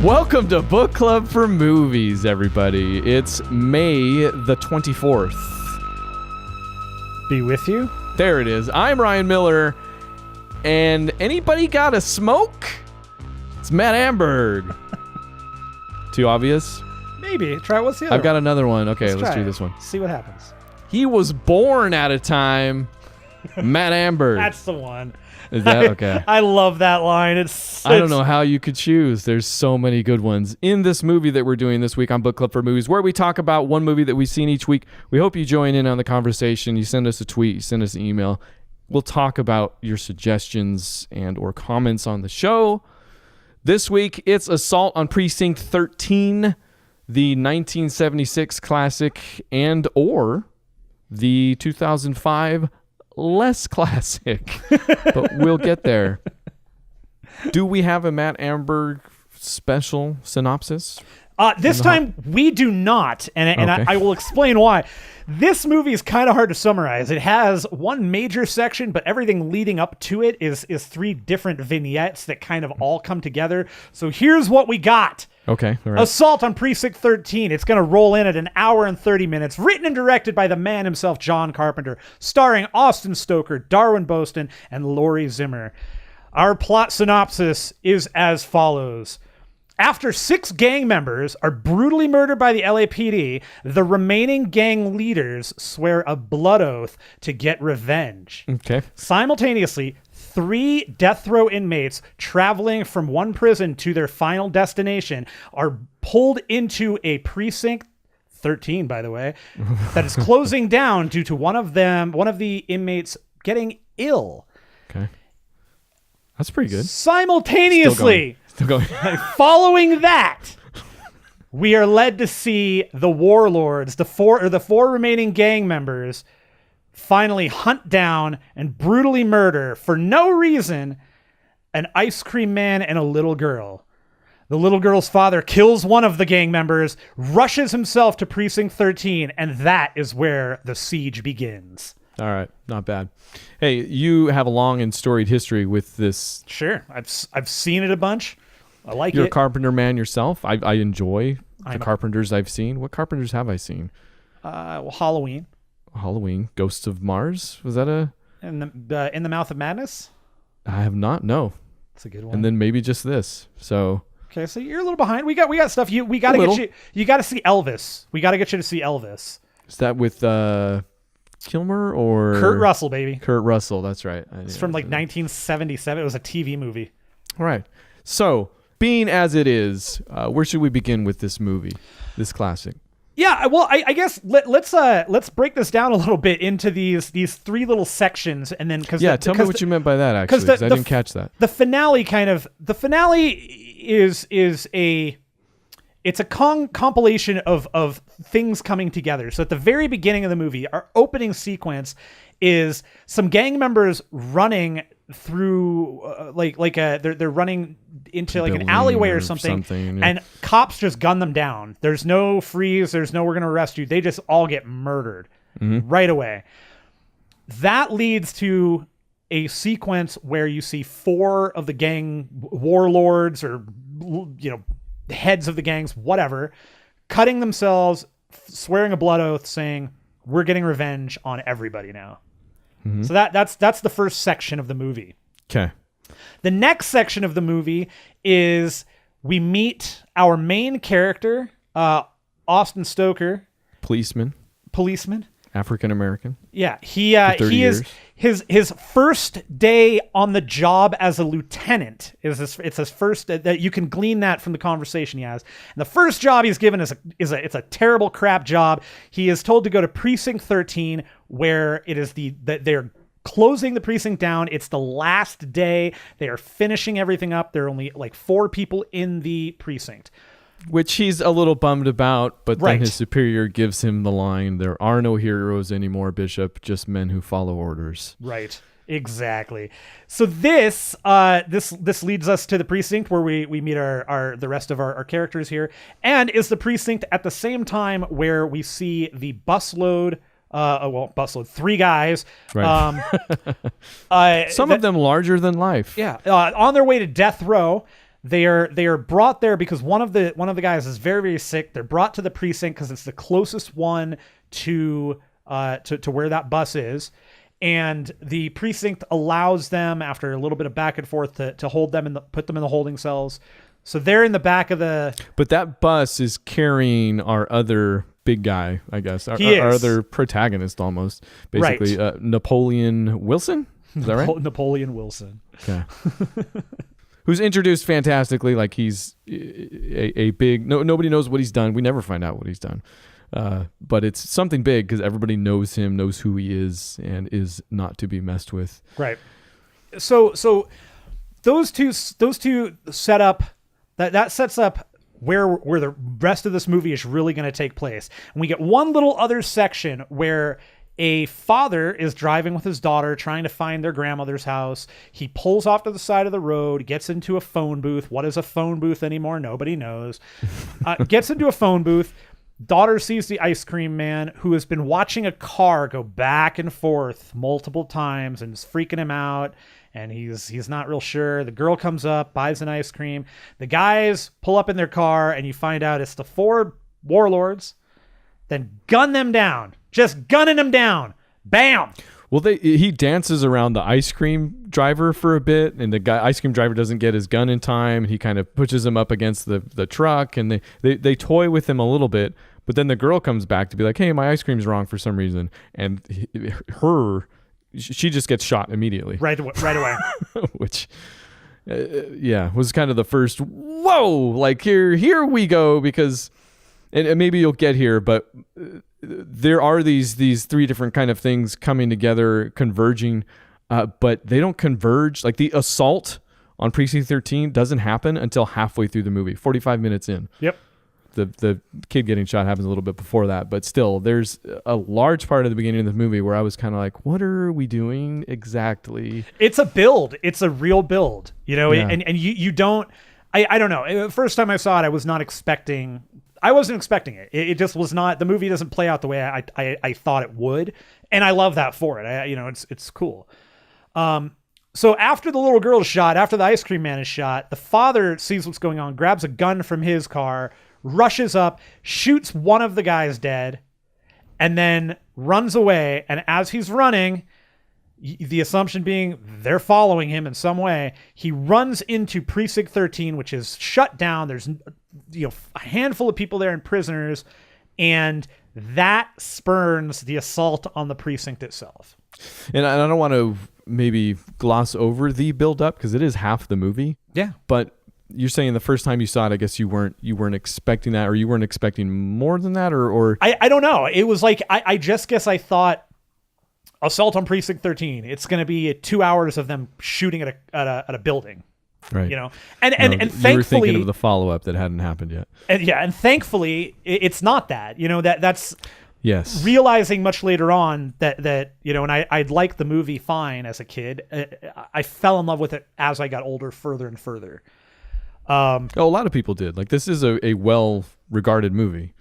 Welcome to Book Club for Movies, everybody. It's May the 24th. Be with you. There it is. I'm Ryan Miller, and anybody got a smoke? It's Matt Amberg. Too obvious? Maybe. Try what's the other I've got another one. Okay, let's do this one. See what happens. He was born at a time. Matt Amberg. That's the one. Is that okay? I love that line. I don't know how you could choose. There's so many good ones in this movie that we're doing this week on Book Club for Movies, where we talk about one movie that we've seen each week. We hope you join in on the conversation. You send us a tweet, you send us an email. We'll talk about your suggestions and or comments on the show. This week, it's Assault on Precinct 13, the 1976 classic, and or the 2005 less classic, but we'll get there. Do we have a Matt Amberg special synopsis? This time we do not, and Okay. I will explain why. This movie is kind of hard to summarize. It has one major section, but everything leading up to it is three different vignettes that kind of all come together. So here's what we got. Okay, all right. Assault on Precinct 13. It's going to roll in at an hour and 30 minutes. Written and directed by the man himself, John Carpenter. Starring Austin Stoker, Darwin Boston, and Lori Zimmer. Our plot synopsis is as follows. After 6 gang members are brutally murdered by the LAPD, the remaining gang leaders swear a blood oath to get revenge. Okay. Simultaneously, 3 death row inmates traveling from one prison to their final destination are pulled into a precinct 13, by the way, that is closing down due to one of the inmates getting ill. Okay. That's pretty good. Simultaneously, Still going. following that, we are led to see the warlords, the four remaining gang members, finally hunt down and brutally murder, for no reason, an ice cream man and a little girl. The little girl's father kills one of the gang members, rushes himself to Precinct 13, and that is where the siege begins. All right, not bad. Hey, you have a long and storied history with this. Sure, I've seen it a bunch. I like You're it. a Carpenter man yourself. I enjoy the Carpenters I've seen. What Carpenters have I seen? Well, Halloween. Halloween, Ghosts of Mars. Was that a? In the Mouth of Madness. I have not. No. That's a good one. And then maybe just this. So. Okay, so you're a little behind. We got stuff. We got to get you. You got to see Elvis. We got to get you to see Elvis. Is that with Kilmer or Kurt Russell, baby? Kurt Russell. That's right. It's from like 1977. It was a TV movie. All right. So, being as it is, where should we begin with this movie, this classic? Yeah, well, I guess let's break this down a little bit into these 3 little sections, and then tell me what you meant by that, actually, because I didn't catch that. The finale is it's a compilation of things coming together. So at the very beginning of the movie, our opening sequence is some gang members running through they're running into like an alleyway or something yeah. And cops just gun them down. There's no freeze. There's no we're going to arrest you. They just all get murdered right away. That leads to a sequence where you see 4 of the gang warlords or heads of the gangs, whatever, cutting themselves, swearing a blood oath, saying we're getting revenge on everybody now. So that's the first section of the movie. Okay. The next section of the movie is we meet our main character, Austin Stoker, policeman, African American. Yeah, he is his first day on the job as a lieutenant. It's his first. That you can glean that from the conversation he has. And the first job he's given is a terrible crap job. He is told to go to Precinct 13, where it is they're closing the precinct down. It's the last day. They are finishing everything up. There are only like 4 people in the precinct. Which he's a little bummed about, but right. Then his superior gives him the line, "There are no heroes anymore, Bishop, just men who follow orders." Right. Exactly. So this leads us to the precinct where we meet the rest of our characters here, and is the precinct at the same time where we see the busload, 3 guys. Right. Some of them larger than life. Yeah. On their way to death row. They are brought there because one of the guys is very, very sick. They're brought to the precinct because it's the closest one to where that bus is. And the precinct allows them, after a little bit of back and forth, to hold them and put them in the holding cells. So they're in the back of the... But that bus is carrying our other big guy, I guess. Our other protagonist, almost. Basically, right. Napoleon Wilson? Is that right? Napoleon Wilson. Okay. Who's introduced fantastically, like he's a big... nobody knows what he's done. We never find out what he's done. But it's something big because everybody knows him, knows who he is, and is not to be messed with. Right. So those two set up that sets up where the rest of this movie is really going to take place. And we get one little other section where a father is driving with his daughter trying to find their grandmother's house. He pulls off to the side of the road, gets into a phone booth. What is a phone booth anymore? Nobody knows. Gets into a phone booth. Daughter sees the ice cream man, who has been watching a car go back and forth multiple times and is freaking him out. And he's not real sure. The girl comes up, buys an ice cream. The guys pull up in their car, and you find out it's the 4 warlords. Then gun them down. Just gunning them down. Bam! Well, he dances around the ice cream driver for a bit, and the ice cream driver doesn't get his gun in time. And he kind of pushes him up against the truck, and they toy with him a little bit. But then the girl comes back to be like, "Hey, my ice cream's wrong for some reason," and she just gets shot immediately. Right away. Which, was kind of the first whoa, like here we go, because, and maybe you'll get here, but there are these 3 different kind of things coming together, converging, but they don't converge. Like the assault on Precinct 13 doesn't happen until halfway through the movie, 45 minutes in. Yep. The kid getting shot happens a little bit before that, but still, there's a large part of the beginning of the movie where I was kind of like, what are we doing exactly? It's a build. It's a real build, Yeah. and you don't, I don't know. The first time I saw it, I wasn't expecting it. It just was not, the movie doesn't play out the way I thought it would. And I love that for it. It's cool. So after the little girl is shot, after the ice cream man is shot, the father sees what's going on, grabs a gun from his car, rushes up, shoots one of the guys dead, and then runs away. And as he's running, the assumption being they're following him in some way, he runs into Precinct 13, which is shut down. There's a handful of people there and prisoners, and that spurns the assault on the precinct itself. And I don't want to maybe gloss over the build up, because it is half the movie. Yeah. But you're saying the first time you saw it, I guess you weren't expecting that, or you weren't expecting more than that, or I don't know. It was like, I just guess I thought Assault on Precinct 13, it's going to be 2 hours of them shooting at a building. Right. And thankfully, you were thinking of the follow-up that hadn't happened yet. And thankfully it's not that, that's yes, realizing much later on that and I'd liked the movie fine as a kid. I fell in love with it as I got older, further and further. A lot of people did. Like, this is a well-regarded movie,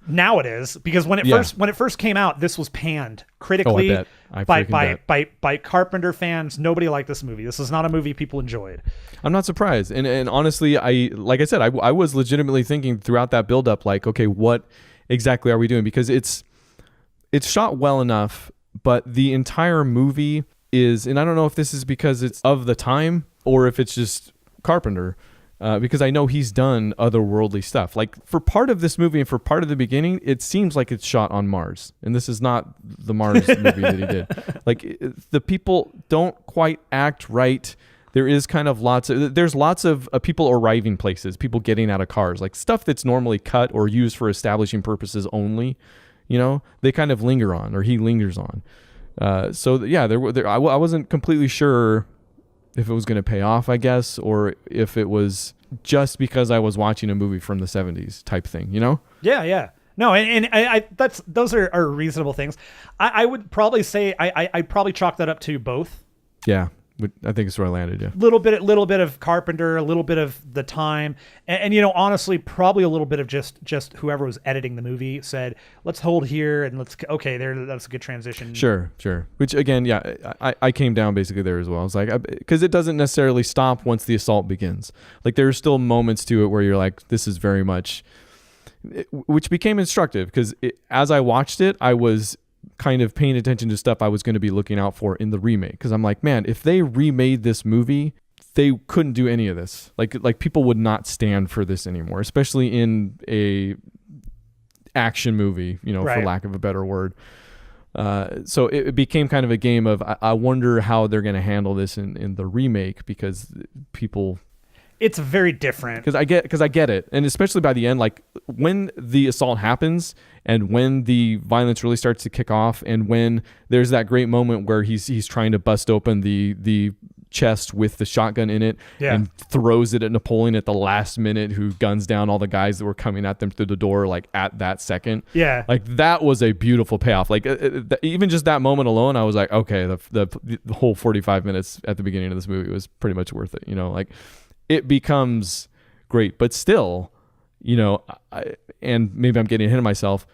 Now it is, because when it first came out, this was panned critically by Carpenter fans. Nobody liked this movie. This is not a movie people enjoyed. I'm not surprised. And honestly, like I said, I was legitimately thinking throughout that build-up, like, okay, what exactly are we doing? Because it's shot well enough, but the entire movie is, and I don't know if this is because it's of the time or if it's just Carpenter, because I know he's done otherworldly stuff. Like, for part of this movie and for part of the beginning, it seems like it's shot on Mars, and this is not the Mars movie that he did. Like, the people don't quite act right. There is kind of lots of people arriving places, people getting out of cars, like stuff that's normally cut or used for establishing purposes only. They kind of linger on, or he lingers on. I wasn't completely sure if it was going to pay off, I guess, or if it was just because I was watching a movie from the 70s type thing, Yeah. No, and I those are reasonable things. I would probably say I'd probably chalk that up to both. Yeah. I think it's where I landed. Yeah. Little bit of Carpenter, a little bit of the time, and honestly, probably a little bit of just whoever was editing the movie said, let's hold here and that's a good transition. Sure. Which again, yeah, I came down basically there as well. It's like, because it doesn't necessarily stop once the assault begins. Like there are still moments to it where you're like, this is very much, which became instructive because as I watched it, I was kind of paying attention to stuff I was going to be looking out for in the remake. Because I'm like, man, if they remade this movie, they couldn't do any of this. Like people would not stand for this anymore, especially in a action movie, Right. for lack of a better word. So it became kind of a game of, I wonder how they're going to handle this in the remake, because people... It's very different. Because I get it. And especially by the end, like when the assault happens and when the violence really starts to kick off, and when there's that great moment where he's trying to bust open the chest with the shotgun in it, and throws it at Napoleon at the last minute, who guns down all the guys that were coming at them through the door, like at that second. Yeah. Like that was a beautiful payoff. Like even just that moment alone, I was like, okay, the whole 45 minutes at the beginning of this movie was pretty much worth it. Like it becomes great, but still, and maybe I'm getting ahead of myself.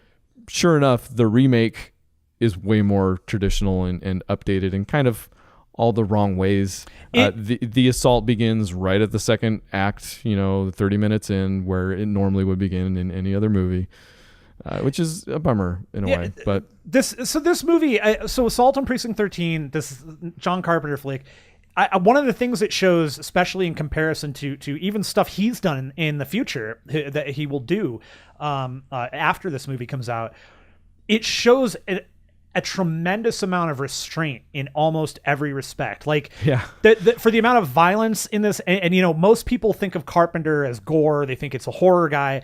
Sure enough, the remake is way more traditional and updated in kind of all the wrong ways. The assault begins right at the second act, 30 minutes in, where it normally would begin in any other movie, which is a bummer in a way. But this movie, Assault on Precinct 13, this John Carpenter flick, one of the things it shows, especially in comparison to even stuff he's done in the future that he will do after this movie comes out, it shows a tremendous amount of restraint in almost every respect. Like, for the amount of violence in this, and most people think of Carpenter as gore. They think it's a horror guy.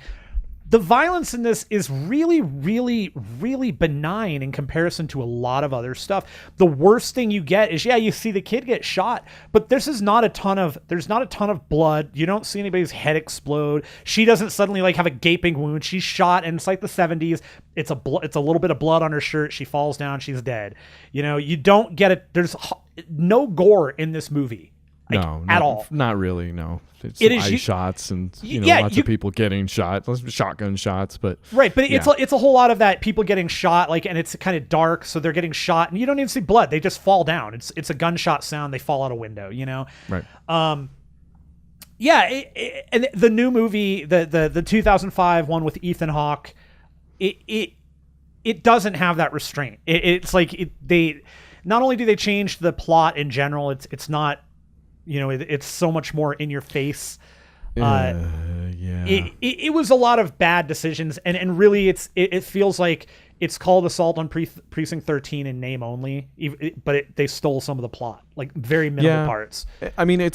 The violence in this is really, really, really benign in comparison to a lot of other stuff. The worst thing you get is, you see the kid get shot, but there's not a ton of blood. You don't see anybody's head explode. She doesn't suddenly have a gaping wound. She's shot, and it's like the 70s. It's a little bit of blood on her shirt. She falls down. She's dead. You don't get it. There's no gore in this movie. At all. Not really. No, it's eye shots and lots of people getting shot, shotgun shots, but right. But it's a whole lot of that, people getting shot, and it's kind of dark, so they're getting shot, and you don't even see blood. They just fall down. It's a gunshot sound. They fall out a window. Right. And the new movie, the 2005 one with Ethan Hawke, it doesn't have that restraint. They not only do they change the plot in general, it's not. It's so much more in your face. It was a lot of bad decisions, and really, it feels like it's called Assault on Precinct 13 in name only, but they stole some of the plot, very minimal parts. I mean,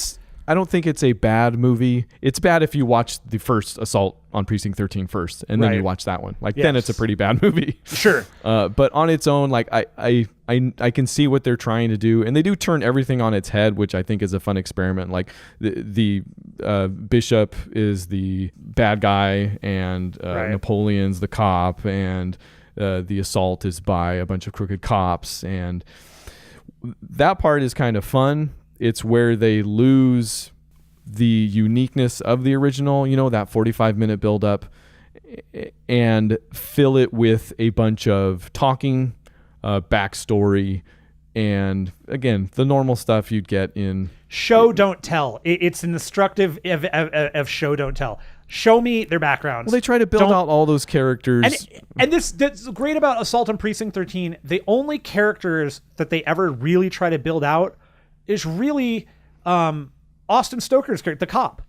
I don't think it's a bad movie. It's bad if you watch the first Assault on Precinct 13 first, and then you watch that one. Then it's a pretty bad movie. Sure. But on its own, I can see what they're trying to do, and they do turn everything on its head, which I think is a fun experiment. The Bishop is the bad guy, and Napoleon's the cop, and the assault is by a bunch of crooked cops, and that part is kind of fun. It's where they lose the uniqueness of the original, that 45-minute buildup, and fill it with a bunch of talking, backstory, and again, the normal stuff you'd get in show don't tell. It's an instructive of show don't tell. Show me their backgrounds. Well, they try to build out all those characters. And that's great about Assault on Precinct 13. The only characters that they ever really try to build out is really Austin Stoker's character, the cop.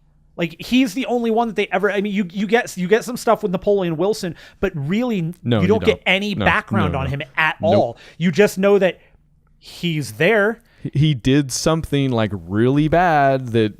He's the only one that they ever. I mean, you get some stuff with Napoleon Wilson, but really you don't get any background on him at all. You just know that he's there. He did something really bad that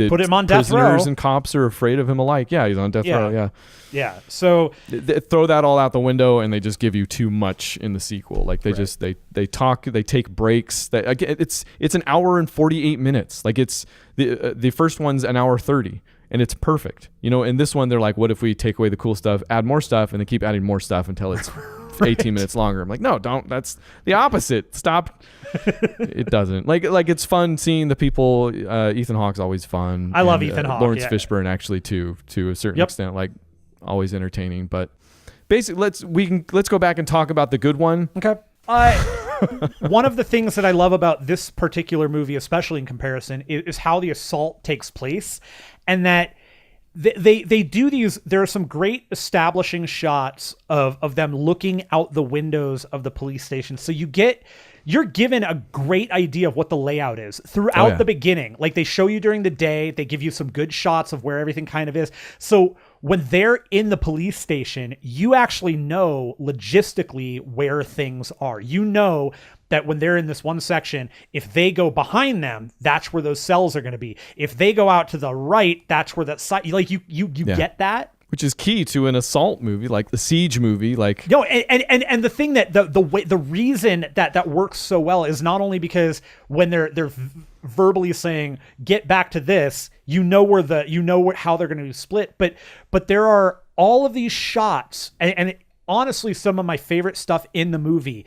put him on death row. Prisoners and cops are afraid of him alike. Yeah, he's on death row. Yeah. Yeah. So they throw that all out the window, and they just give you too much in the sequel. They talk, they take breaks. It's an hour and 48 minutes. It's the first one's an hour 30, and it's perfect. In this one, they're like, what if we take away the cool stuff, add more stuff, and they keep adding more stuff until it's 18 minutes longer. I'm like, no, don't. That's the opposite. Stop. It doesn't. Like it's fun seeing the people. Ethan Hawke's always fun. I love Ethan Hawke. Lawrence Fishburne actually too, to a certain extent. Like always entertaining. But basically, let's go back and talk about the good one. Okay. One of the things that I love about this particular movie, especially in comparison, is how the assault takes place, and that they do these. There are some great establishing shots of them looking out the windows of the police station. So you're given a great idea of what the layout is throughout the beginning. Like they show you during the day, they give you some good shots of where everything kind of is. So when they're in the police station, you actually know logistically where things are. You know that when they're in this one section, if they go behind them, that's where those cells are going to be. If they go out to the right, that's where that side, like you get that. Which is key to an assault movie, like the siege movie, like no, and the thing that the reason that works so well is not only because when they're verbally saying get back to this, how they're going to split, but there are all of these shots, and honestly, some of my favorite stuff in the movie,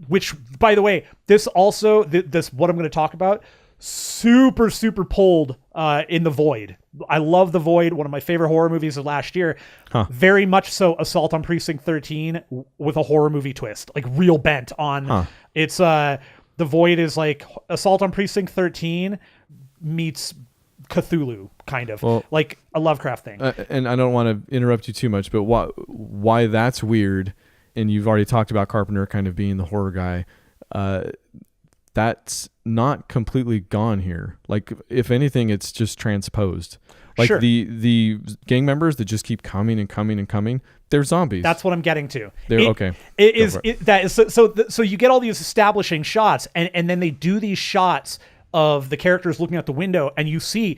which by the way, this also this what I'm going to talk about. Super pulled in The Void. I love The Void, one of my favorite horror movies of last year. Very much so Assault on Precinct 13 with a horror movie twist, like real bent on it's The Void is like Assault on Precinct 13 meets Cthulhu, kind of, like a Lovecraft thing. And I don't want to interrupt you too much, but why that's weird, and you've already talked about Carpenter kind of being the horror guy, that's not completely gone here. Like, if anything, it's just transposed. Like the gang members that just keep coming and coming and coming, they're zombies. That's what I'm getting to. So you get all these establishing shots, and then they do these shots of the characters looking out the window, and you see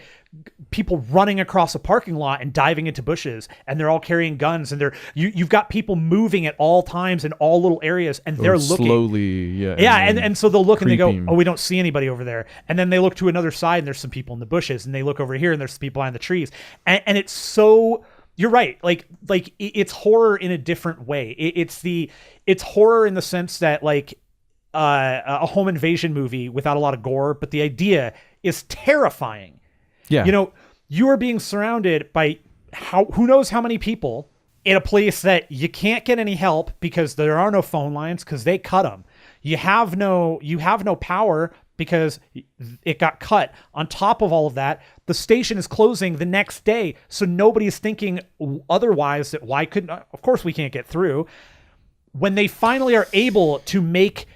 people running across a parking lot and diving into bushes, and they're all carrying guns, and you've got people moving at all times in all little areas, and they're looking slowly, and so they'll look creeping. And they go, oh, we don't see anybody over there, and then they look to another side, and there's some people in the bushes, and they look over here, and there's some people behind the trees, and it's so. You're right. Like it's horror in a different way. It's horror in the sense that like a home invasion movie without a lot of gore, but the idea is terrifying. Yeah. You know, you are being surrounded by who knows how many people in a place that you can't get any help because there are no phone lines because they cut them. You have no power because it got cut. On top of all of that, the station is closing the next day, so nobody's thinking otherwise that why couldn't, of course we can't get through. When they finally are able to make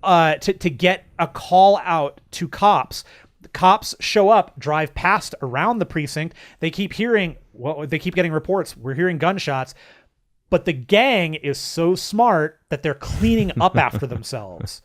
to get a call out to cops, the cops show up, drive past around the precinct. They keep getting reports. We're hearing gunshots, but the gang is so smart that they're cleaning up after themselves.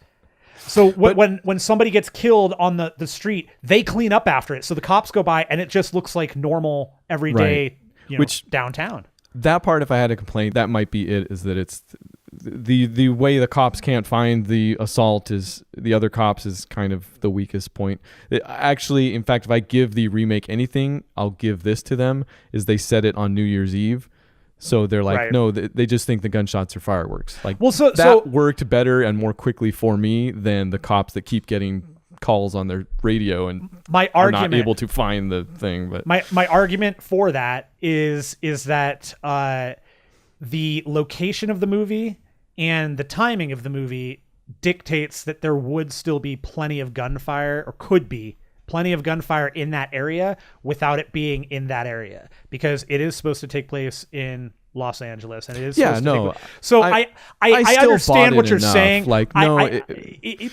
So when somebody gets killed on the street, they clean up after it. So the cops go by and it just looks like normal everyday, which downtown. That part, if I had a complaint, that might be it, is that it's the way the cops can't find the assault is the other cops is kind of the weakest point. Actually, in fact, if I give the remake anything, I'll give this to them, is they set it on New Year's Eve. So they're like, no, they just think the gunshots are fireworks. Like, that worked better and more quickly for me than the cops that keep getting calls on their radio and are not able to find the thing. But my argument for that is that the location of the movie and the timing of the movie dictates that there would still be plenty of gunfire, or could be plenty of gunfire in that area without it being in that area, because it is supposed to take place in Los Angeles, and it is supposed to take place. So I understand what you're saying. Like, no,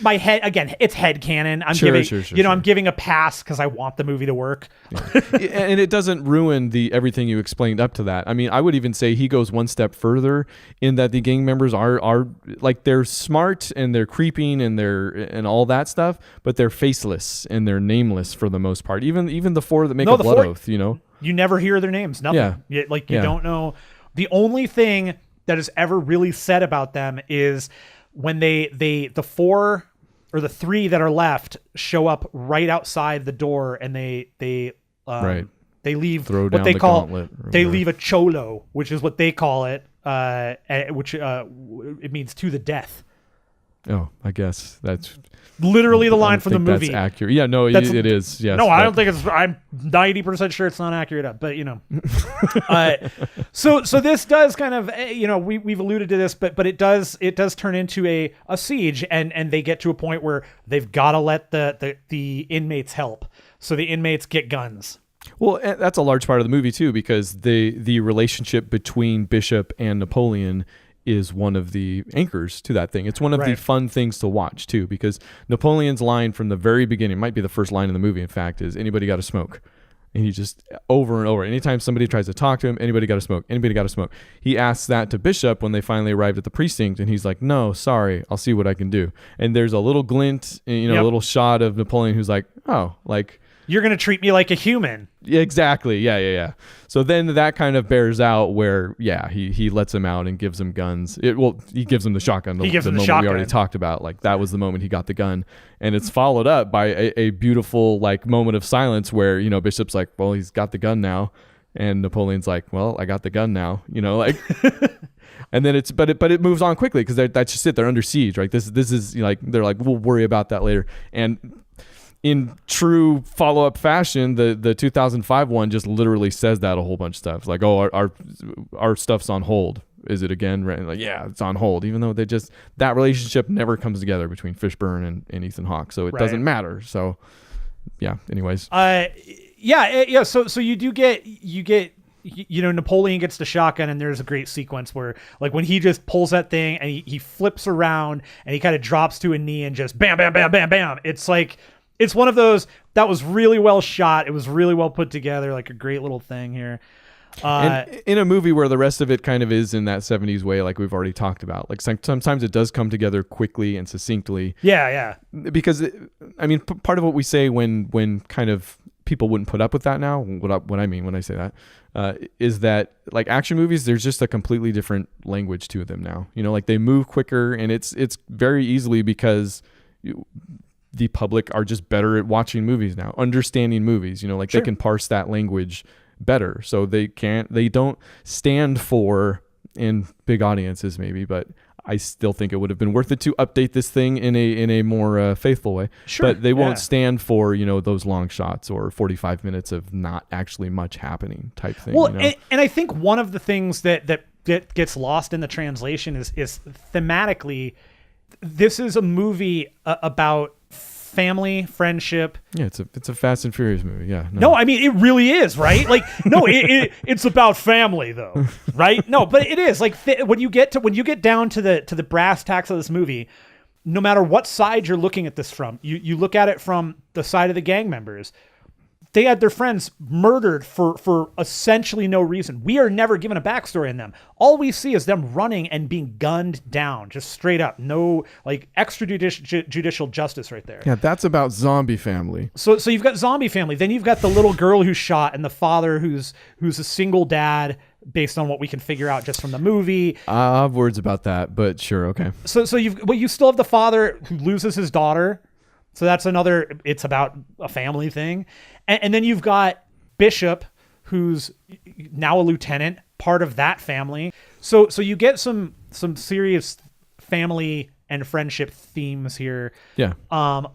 my head, again, it's headcanon. I'm giving a pass because I want the movie to work. Yeah. And it doesn't ruin everything you explained up to that. I mean, I would even say he goes one step further in that the gang members are like, they're smart and they're creeping and all that stuff, but they're faceless and they're nameless for the most part. Even the four that make a blood oath, you never hear their names. Nothing. Yeah. You don't know. The only thing that is ever really said about them is when the four or the three that are left show up right outside the door, and they leave what they call leave a cholo, which is what they call it, which it means to the death. Oh, I guess that's literally the line from the movie. That's accurate. Yeah, no, it is. Yes. No, I don't think it's. I'm 90% sure it's not accurate, but so this does kind of, we've alluded to this, but it does turn into a siege, and they get to a point where they've got to let the inmates help. So the inmates get guns. Well, that's a large part of the movie too, because the relationship between Bishop and Napoleon is one of the anchors to that thing. It's one of the fun things to watch too, because Napoleon's line from the very beginning, might be the first line in the movie, in fact, is anybody got to smoke? And he just over and over, anytime somebody tries to talk to him, anybody got to smoke? Anybody got to smoke? He asks that to Bishop when they finally arrived at the precinct, and he's like, no, sorry, I'll see what I can do. And there's a little glint, a little shot of Napoleon who's like, oh, like, you're going to treat me like a human. Exactly. Yeah. So then that kind of bears out where, he lets him out and gives him guns. He gives him the shotgun. The moment we already talked about. Like, that was the moment he got the gun. And it's followed up by a beautiful, like, moment of silence where, Bishop's like, well, he's got the gun now. And Napoleon's like, well, I got the gun now. Like... And then but it moves on quickly because that's just it. They're under siege, right? This is like, they're like, we'll worry about that later. And in true follow-up fashion, the 2005 one just literally says that a whole bunch of stuff. It's like, oh, our stuff's on hold. Is it again? Right? Like, yeah, it's on hold. Even though that relationship never comes together between Fishburne and Ethan Hawke, so it doesn't matter. So, yeah. Anyways. Yeah. So you get. Napoleon gets the shotgun, and there's a great sequence where, like, when he just pulls that thing and he flips around and he kind of drops to a knee and just bam, bam, bam, bam, bam. It's like, it's one of those that was really well shot. It was really well put together, like a great little thing here. And in a movie where the rest of it kind of is in that 70s way, like we've already talked about, like sometimes it does come together quickly and succinctly. Yeah. Because, part of what we say when kind of people wouldn't put up with that now, what I mean when I say that, is that, like, action movies, there's just a completely different language to them now. Like, they move quicker, and it's very easily because the public are just better at watching movies now, understanding movies. They can parse that language better, so they don't stand for, in big audiences maybe, but I still think it would have been worth it to update this thing in a more faithful way. Sure, but they won't stand for those long shots or 45 minutes of not actually much happening type thing. Well, and I think one of the things that gets lost in the translation is thematically, this is a movie about family, friendship. Yeah, it's a Fast and Furious movie. Yeah. No, it really is, right? Like, no, it's about family though, right? No, but it is like when you get down to the brass tacks of this movie, no matter what side you're looking at this from, you look at it from the side of the gang members. They had their friends murdered for essentially no reason. We are never given a backstory in them. All we see is them running and being gunned down, just straight up. No, like, extrajudicial justice right there. Yeah, that's about zombie family. So you've got zombie family. Then you've got the little girl who's shot and the father who's a single dad, based on what we can figure out just from the movie. I have words about that, but sure, okay. So you still have the father who loses his daughter. So that's another, it's about a family thing. And then you've got Bishop, who's now a lieutenant, part of that family. So you get some serious family and friendship themes here. Yeah. And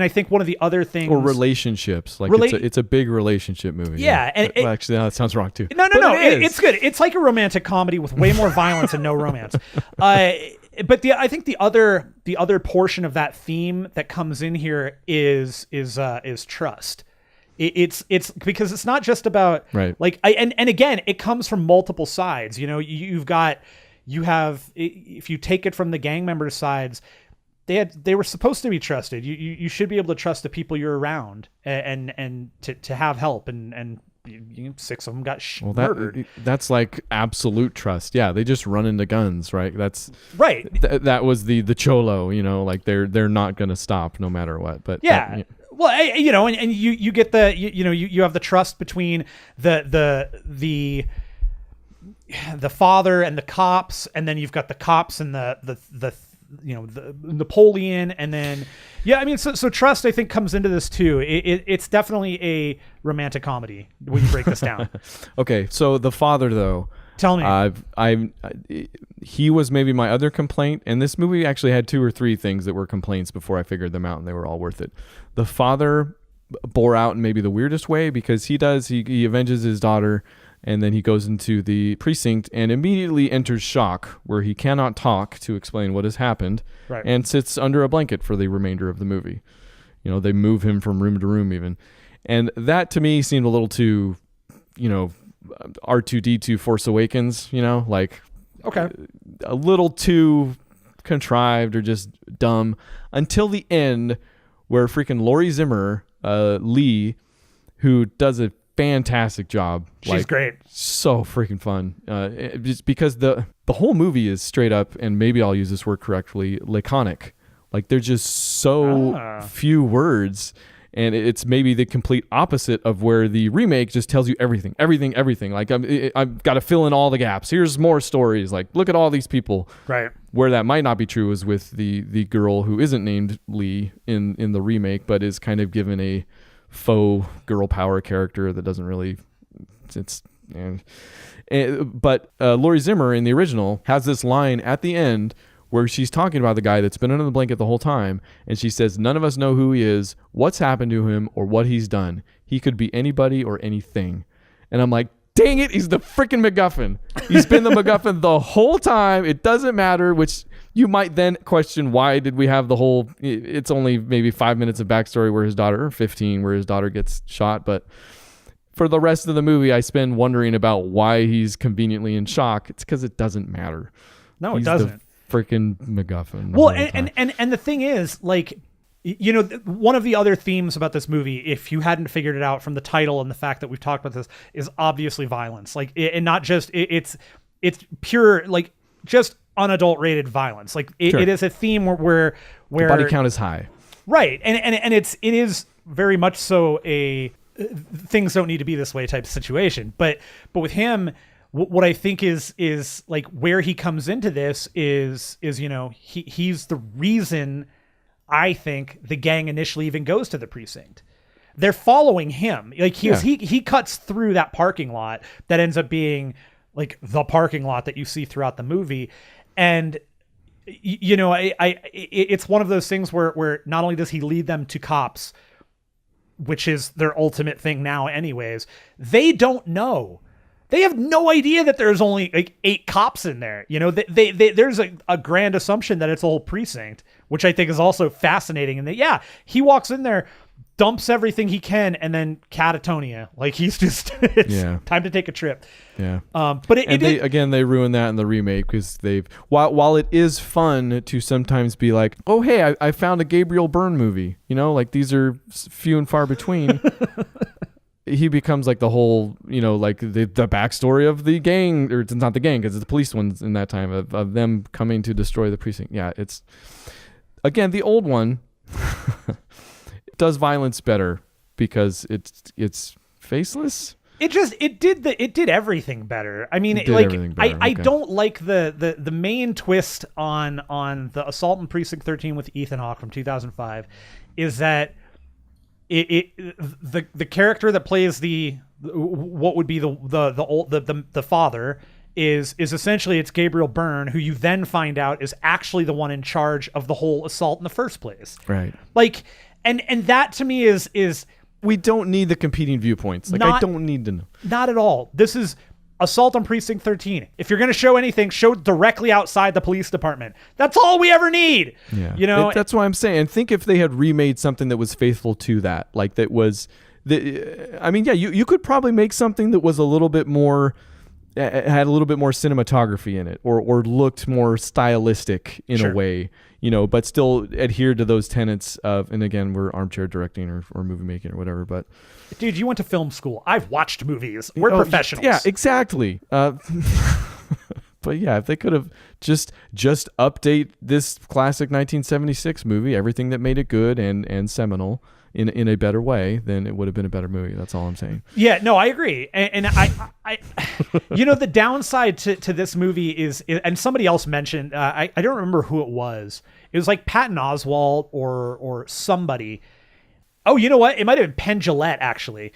I think one of the other things, or relationships, like it's a big relationship movie. Yeah. And actually, no, that sounds wrong too. No. It's good. It's like a romantic comedy with way more violence and no romance. But I think the other portion of that theme that comes in here is trust. It's because it's not just about, right. Like, and again, it comes from multiple sides. You have, if you take it from the gang members' sides, they were supposed to be trusted. You should be able to trust the people you're around and to have help, and 6 of them got murdered. That's like absolute trust. Yeah, they just run into guns, right? That's right. That was the cholo, like they're not gonna stop no matter what. But yeah. Well, and you get you have the trust between the father and the cops, and then you've got the cops and the Napoleon, and then so trust, I think, comes into this too. It's definitely a romantic comedy when you break this down. Okay, so the father though, Tell me. He was maybe my other complaint, and this movie actually had 2 or 3 things that were complaints before I figured them out, and they were all worth it. The father bore out in maybe the weirdest way, because he avenges his daughter, and then he goes into the precinct and immediately enters shock, where he cannot talk to explain what has happened, Right. and sits under a blanket for the remainder of the movie. They move him from room to room even. And that to me seemed a little too, R2D2 Force Awakens, like Okay. a little too contrived or just dumb, until the end, where freaking Lori Zimmer, Lee, who does a fantastic job. She's great. So freaking fun. Just because the whole movie is straight up, and maybe I'll use this word correctly, laconic. Like, there's just so few words, and it's maybe the complete opposite of where the remake just tells you everything. Like, I've got to fill in all the gaps. Here's more stories. Like, look at all these people. Right. Where that might not be true is with the girl who isn't named Lee in the remake, but is kind of given a faux girl power character that doesn't really. But Lori Zimmer in the original has this line at the end where she's talking about the guy that's been under the blanket the whole time, and she says, "None of us know who he is, what's happened to him, or what he's done. He could be anybody or anything." And I'm like, dang it, he's the freaking MacGuffin. He's been the MacGuffin the whole time. It doesn't matter, which you might then question, why did we have the whole, it's only maybe 5 minutes of backstory where his daughter, or 15, where his daughter gets shot, but for the rest of the movie, I spend wondering about why he's conveniently in shock. It's because it doesn't matter. No, He's it doesn't. Freaking MacGuffin. Well, and the thing is, like, one of the other themes about this movie, if you hadn't figured it out from the title and the fact that we've talked about this, is obviously violence. Like, and not just it's pure, like, just unadulterated violence. Like, it is a theme where the body count is high, right? And it is very much so a things don't need to be this way type of situation. But with him, what I think is like where he comes into this is he's the reason I think the gang initially even goes to the precinct. They're following him. Like he cuts through that parking lot that ends up being like the parking lot that you see throughout the movie. And it's one of those things where not only does he lead them to cops, which is their ultimate thing now anyways, they don't know. They have no idea that there's only like 8 cops in there. There's a grand assumption that it's a whole precinct, which I think is also fascinating. And that, he walks in there, dumps everything he can, and then catatonia. Like, he's just, time to take a trip. Yeah. But they ruin that in the remake, because while it is fun to sometimes be like, oh, hey, I found a Gabriel Byrne movie, like these are few and far between. He becomes like the whole, like the backstory of the gang, or it's not the gang because it's the police ones in that time of them coming to destroy the precinct. Yeah, it's again the old one does violence better because it's faceless. It did everything better. I mean, I don't like the main twist on the Assault on Precinct 13 with Ethan Hawke from 2005 is that the character that plays what would be the father is essentially it's Gabriel Byrne, who you then find out is actually the one in charge of the whole assault in the first place. Right. Like, and that to me is we don't need the competing viewpoints. Like, I don't need to know. Not at all. This is Assault on Precinct 13. If you're going to show anything, show directly outside the police department. That's all we ever need. Yeah. That's why I'm saying, think if they had remade something that was faithful to that, like that was, you could probably make something that was a little bit more, had a little bit more cinematography in it, or looked more stylistic in a way, but still adhered to those tenets of, and again, we're armchair directing or movie making or whatever, but. Dude, you went to film school. I've watched movies. We're professionals. Yeah, exactly. But yeah, if they could have just update this classic 1976 movie, everything that made it good and seminal in a better way, then it would have been a better movie. That's all I'm saying. Yeah, no, I agree. And I the downside to this movie is, and somebody else mentioned, I don't remember who it was. It was like Patton Oswalt or somebody. Oh, you know what? It might have been Penn Jillette, actually.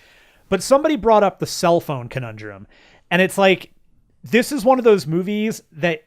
But somebody brought up the cell phone conundrum. And it's like, this is one of those movies that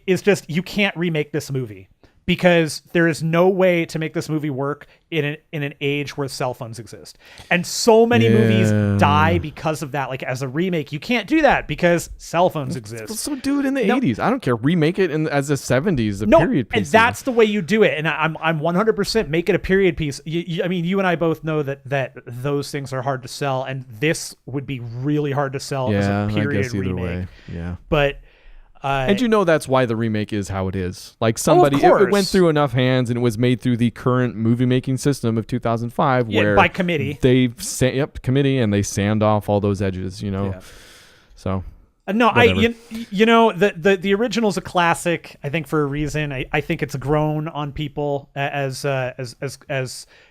is just, you can't remake this movie because there is no way to make this movie work in an age where cell phones exist. And so many movies die because of that. Like as a remake, you can't do that because cell phones exist. So do it in the 80s. I don't care. Remake it as the 70s, the period piece. And that's the way you do it. And I'm 100% make it a period piece. I mean, you and I both know that those things are hard to sell, and this would be really hard to sell as a period remake. Way. Yeah. But and that's why the remake is how it is. Like somebody, it went through enough hands, and it was made through the current movie making system of 2005, where by committee, committee, and they sand off all those edges. So no, whatever. The original is a classic. I think for a reason. I think it's grown on people as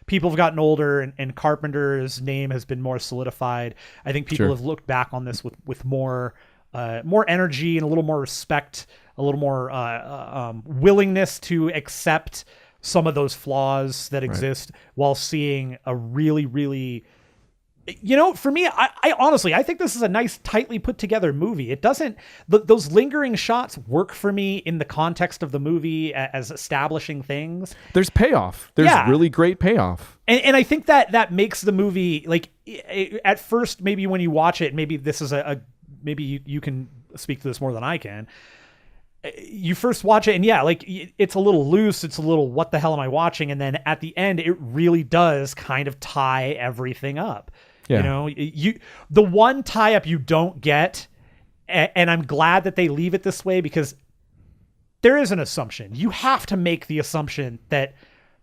people have gotten older, and Carpenter's name has been more solidified. I think people have looked back on this with more energy and a little more respect, a little more willingness to accept some of those flaws that exist while seeing a really, really, for me, I honestly, I think this is a nice, tightly put together movie. It doesn't, those lingering shots work for me in the context of the movie as establishing things. There's payoff. There's really great payoff. And I think that makes the movie, like, at first, maybe when you watch it, maybe this is maybe you can speak to this more than I can. You first watch it and it's a little loose. It's a little, what the hell am I watching? And then at the end, it really does kind of tie everything up. Yeah. The one tie up you don't get, and I'm glad that they leave it this way, because there is an assumption. You have to make the assumption that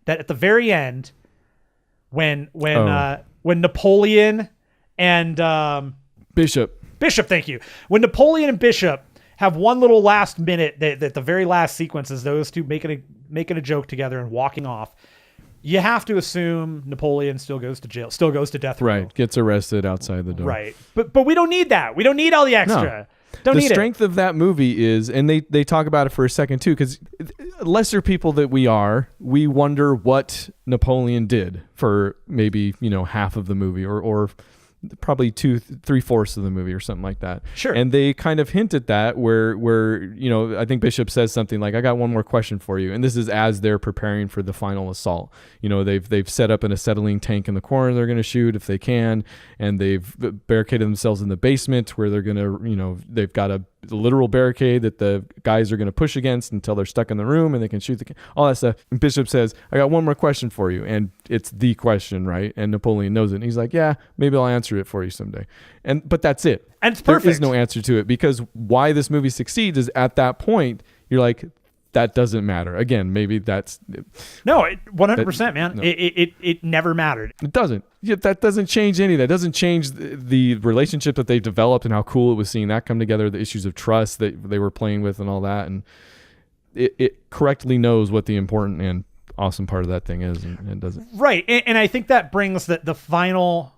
at the very end, when Napoleon and Bishop, thank you. When Napoleon and Bishop have one little last minute, that the very last sequence is those two making a joke together and walking off. You have to assume Napoleon still goes to jail, still goes to death row. Right, gets arrested outside the door. Right, but we don't need that. We don't need all the extra. No. The strength of that movie is, and they talk about it for a second too, because lesser people that we wonder what Napoleon did for maybe half of the movie or probably 3/4 of the movie or something like that. Sure. And they kind of hint at that where I think Bishop says something like, I got one more question for you. And this is as they're preparing for the final assault. They've set up an acetylene tank in the corner they're going to shoot if they can. And they've barricaded themselves in the basement where they're going to, they've got a literal barricade that the guys are going to push against until they're stuck in the room and they can shoot all that stuff. And Bishop says, I got one more question for you. And it's the question, right? And Napoleon knows it. And he's like, yeah, maybe I'll answer it for you someday. But that's it. And it's perfect. There is no answer to it, because why this movie succeeds is at that point, you're like, that doesn't matter. Again, maybe that's... No, 100%, man. No. It never mattered. It doesn't. That doesn't change any of that. It doesn't change the relationship that they developed and how cool it was seeing that come together, the issues of trust that they were playing with and all that. And it correctly knows what the important and awesome part of that thing is, and doesn't. Right. And I think that brings the final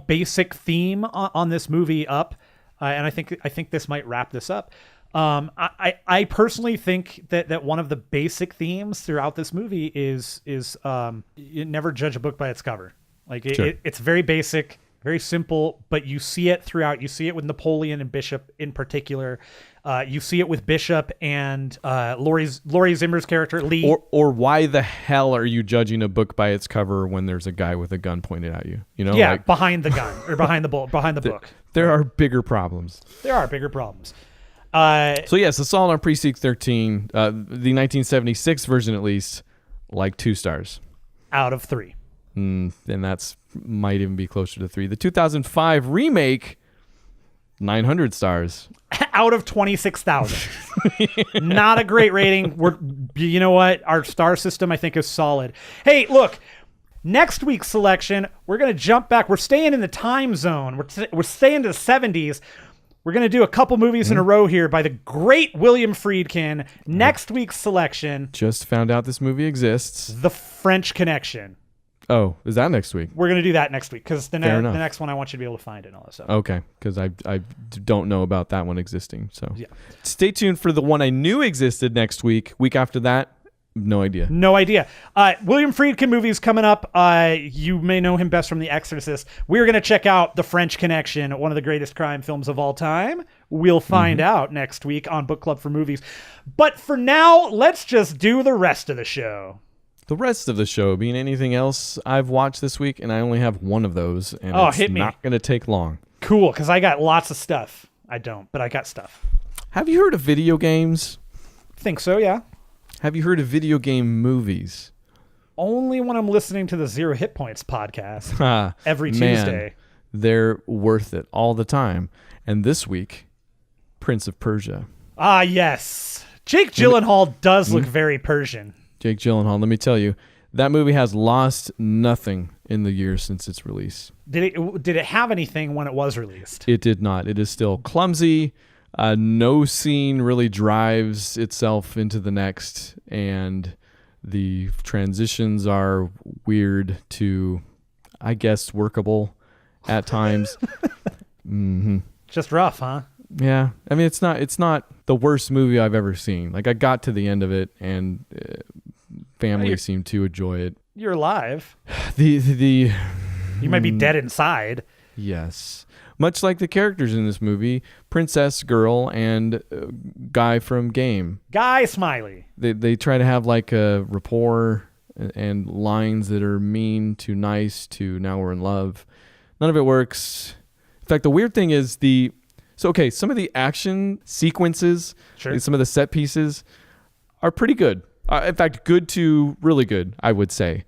basic theme on this movie up. And I think this might wrap this up. I personally think that one of the basic themes throughout this movie is you never judge a book by its cover. Like it's very basic, very simple, but you see it throughout. You see it with Napoleon and Bishop in particular. You see it with Bishop and Laurie Zimmer's character Lee. Or why the hell are you judging a book by its cover when there's a guy with a gun pointed at you? Yeah, behind the gun or behind the book. There are bigger problems. There are bigger problems. So yes, Assault on Precinct 13, the 1976 version at least, like 2 stars out of 3. And that's might even be closer to 3. The 2005 remake, 900 stars out of 26,000. Not a great rating. You know what? Our star system, I think, is solid. Hey, look. Next week's selection, we're going to jump back. We're staying in the time zone. We're staying to the 70s. We're going to do a couple movies in a row here by the great William Friedkin. Next week's selection. Just found out this movie exists. The French Connection. Oh, is that next week? We're going to do that next week because the next one I want you to be able to find it and all that stuff. Okay, because I don't know about that one existing. So yeah. Stay tuned for the one I knew existed next week. Week after that, No idea. No idea. William Friedkin movies coming up. You may know him best from The Exorcist. We're going to check out The French Connection, one of the greatest crime films of all time. We'll find out next week on Book Club for Movies. But for now, let's just do the rest of the show. The rest of the show being anything else I've watched this week, and I only have one of those, and it's hit me. not going to take long. Cool, because I got lots of stuff. I don't, but I got stuff. Have you heard of video games? Think so, yeah. Have you heard of video game movies? Only when I'm listening to the Zero Hit Points podcast every Man, Tuesday. They're worth it all the time. And this week, Prince of Persia. Ah, yes. Jake Gyllenhaal does look very Persian. Jake Gyllenhaal, let me tell you, that movie has lost nothing in the years since its release. Did it have anything when it was released? It did not. It is still clumsy. No scene really drives itself into the next, and the transitions are weird to, I guess, workable at times. Just rough, huh? Yeah. I mean, it's not the worst movie I've ever seen. Like, I got to the end of it, and family seemed to enjoy it. You're alive. You might be dead inside. Yes. Much like the characters in this movie, Princess Girl and Guy from Game. Guy Smiley. They try to have like a rapport and lines that are mean to nice to now we're in love. None of it works. In fact, the weird thing is some of the action sequences, some of the set pieces are pretty good. In fact, good to really good, I would say.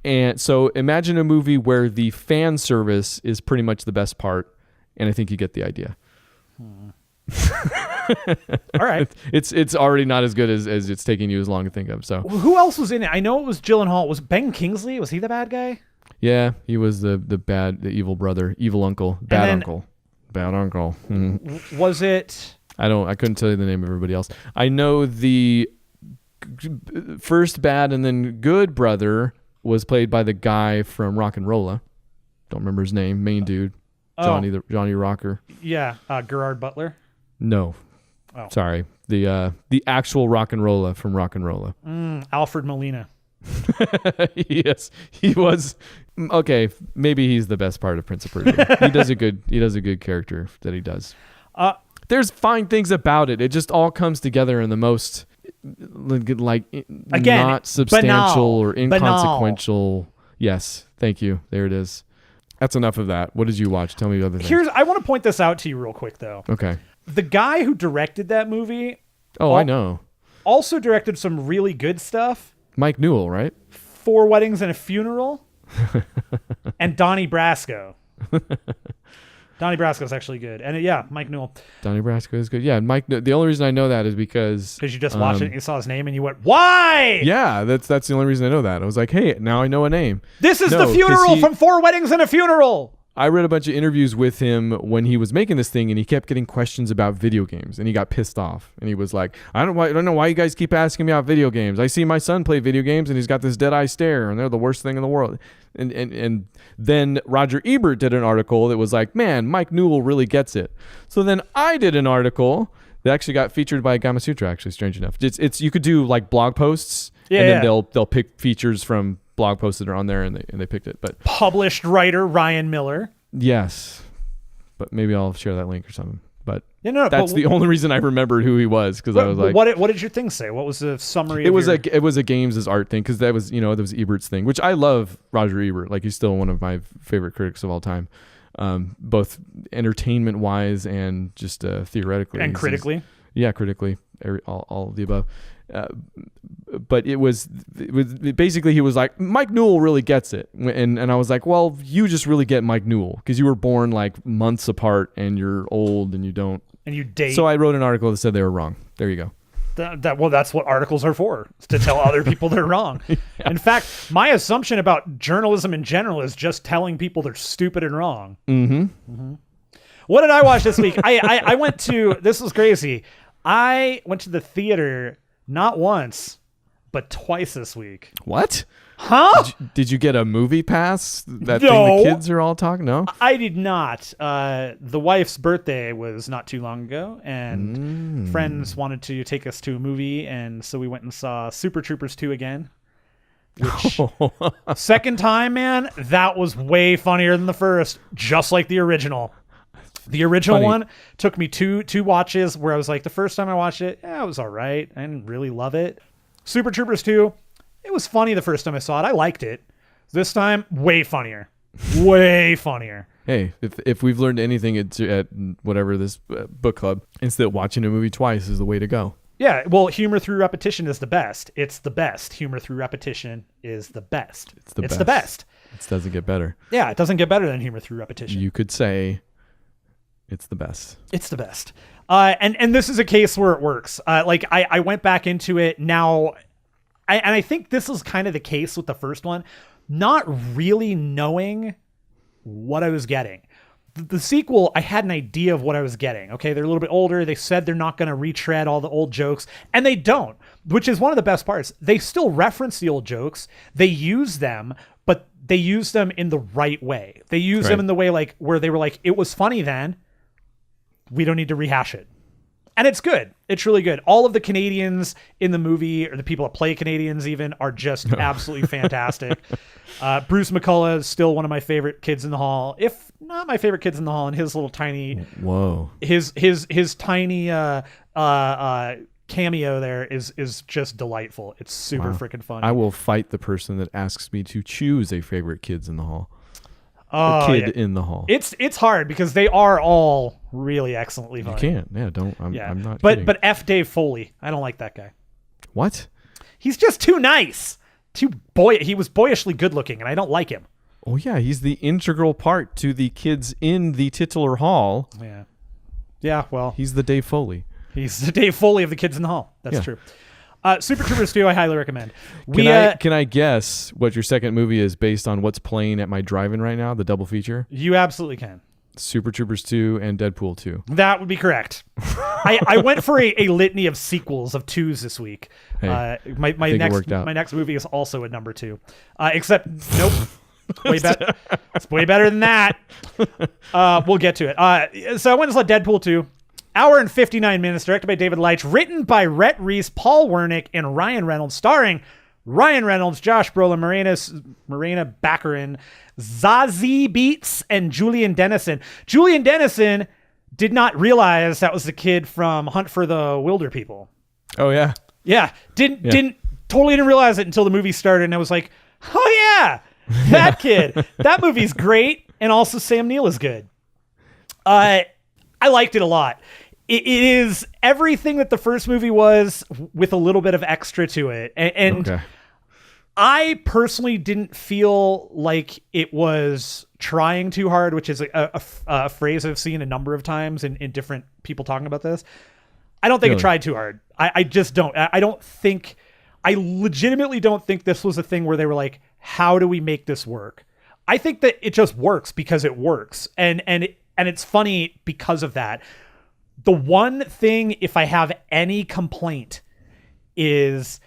And so imagine a movie where the fan service is pretty much the best part, and I think you get the idea. All right. It's already not as good as it's taking you as long to think of. So who else was in it? I know it was Gyllenhaal. Was Ben Kingsley? Was he the bad guy? Yeah, he was the evil brother, evil uncle, bad uncle. Was it? I couldn't tell you the name of everybody else. I know the first bad and then good brother was played by the guy from Rock and Rolla. Don't remember his name. Main dude, Johnny Rocker. Yeah, Gerard Butler. No, sorry. The actual Rock and Rolla from Rock and Rolla. Alfred Molina. Yes, he was. Okay, maybe he's the best part of Prince of Persia. He does a good character that he does. There's fine things about it. It just all comes together in the most like again, not substantial banal, or inconsequential. Banal. Yes, thank you. There it is. That's enough of that. What did you watch? Tell me other things. I want to point this out to you real quick though. Okay. The guy who directed that movie. I know. Also directed some really good stuff. Mike Newell, right? 4 Weddings and a Funeral. And Donnie Brasco. Donnie Brasco is actually good. And Mike Newell. Donnie Brasco is good. Yeah, Mike. The only reason I know that is because you just watched it and you saw his name and you went, why? Yeah, that's the only reason I know that. I was like, hey, now I know a name. This is the funeral from 4 Weddings and a Funeral. I read a bunch of interviews with him when he was making this thing, and he kept getting questions about video games, and he got pissed off. And he was like, I don't know why you guys keep asking me about video games. I see my son play video games, and he's got this dead-eye stare, and they're the worst thing in the world. And then Roger Ebert did an article that was like, man, Mike Newell really gets it. So then I did an article that actually got featured by Gamasutra, actually, strange enough. It's you could do like blog posts, and then they'll pick features from blog posts that are on there, and they picked it. But published writer Ryan Miller. Yes, but maybe I'll share that link or something. But that's the only reason I remembered who he was, because I was like, what did your thing say? What was the summary? It was a games as art thing, because that was Ebert's thing, which I love. Roger Ebert, like, he's still one of my favorite critics of all time, both entertainment wise and just theoretically and critically. Critically, all of the above. But it was basically, he was like, Mike Newell really gets it, and I was like, well, you just really get Mike Newell because you were born like months apart and you're old and you don't, and you date. So I wrote an article that said they were wrong. There you go. That's what articles are for, to tell other people they're wrong. Yeah. In fact, my assumption about journalism in general is just telling people they're stupid and wrong. What did I watch this week? I went to, this was crazy. I went to the theater not once, but twice this week. What? Huh? Did you get a movie pass? That No. thing the kids are all talking? No? I did not. The wife's birthday was not too long ago, and friends wanted to take us to a movie, and so we went and saw Super Troopers 2 again. Which, second time, man, that was way funnier than the first, just like the original. The original one took me two watches where I was like, the first time I watched it, it was all right. I didn't really love it. Super Troopers 2, it was funny the first time I saw it. I liked it. This time, way funnier. Way funnier. Hey, if we've learned anything at whatever this book club, it's that watching a movie twice is the way to go. Yeah, well, humor through repetition is the best. It's the best. Humor through repetition is the best. It's the best. It doesn't get better. Yeah, it doesn't get better than humor through repetition. You could say it's the best. It's the best. And this is a case where it works. I went back into it now, and I think this is kind of the case with the first one, not really knowing what I was getting. The sequel, I had an idea of what I was getting. Okay, they're a little bit older. They said they're not going to retread all the old jokes, and they don't, which is one of the best parts. They still reference the old jokes. They use them, but they use them in the right way. They use them in the way like where they were like, it was funny then. We don't need to rehash it. And it's good. It's really good. All of the Canadians in the movie, or the people that play Canadians even, are just absolutely fantastic. Bruce McCullough is still one of my favorite kids in the hall, if not my favorite kids in the hall, and his little tiny, his tiny cameo there is just delightful. It's super freaking funny. I will fight the person that asks me to choose a favorite kids in the hall. In the hall. It's hard because they are all really excellently funny. You can't. Yeah, don't. I'm not. But F. Dave Foley, I don't like that guy. What? He's just too nice. He was boyishly good looking, and I don't like him. Oh yeah, he's the integral part to the kids in the titular hall. Yeah. Yeah. Well, he's the Dave Foley. He's the Dave Foley of the kids in the hall. That's true. Super Troopers 2, I highly recommend. Can I guess what your second movie is based on what's playing at my drive-in right now, the double feature? You absolutely can. Super Troopers 2 and Deadpool 2. That would be correct. I went for a litany of sequels of twos this week. Hey, my next movie is also a number 2. Except, nope. It's way better than that. We'll get to it. So I went and saw Deadpool 2. Hour and 59 minutes, directed by David Leitch, written by Rhett Reese, Paul Wernick, and Ryan Reynolds, starring Ryan Reynolds, Josh Brolin, Marina Baccarin, Zazie Beetz, and Julian Dennison. Julian Dennison did not realize that was the kid from Hunt for the Wilder People. Oh yeah. Yeah. Didn't realize it until the movie started, and I was like, oh yeah, that kid. That movie's great, and also Sam Neill is good. I liked it a lot. It is everything that the first movie was with a little bit of extra to it. And I personally didn't feel like it was trying too hard, which is a phrase I've seen a number of times in different people talking about this. I don't think it tried too hard. I just don't. I legitimately don't think this was a thing where they were like, how do we make this work? I think that it just works because it works. And it's funny because of that. The one thing, if I have any complaint, is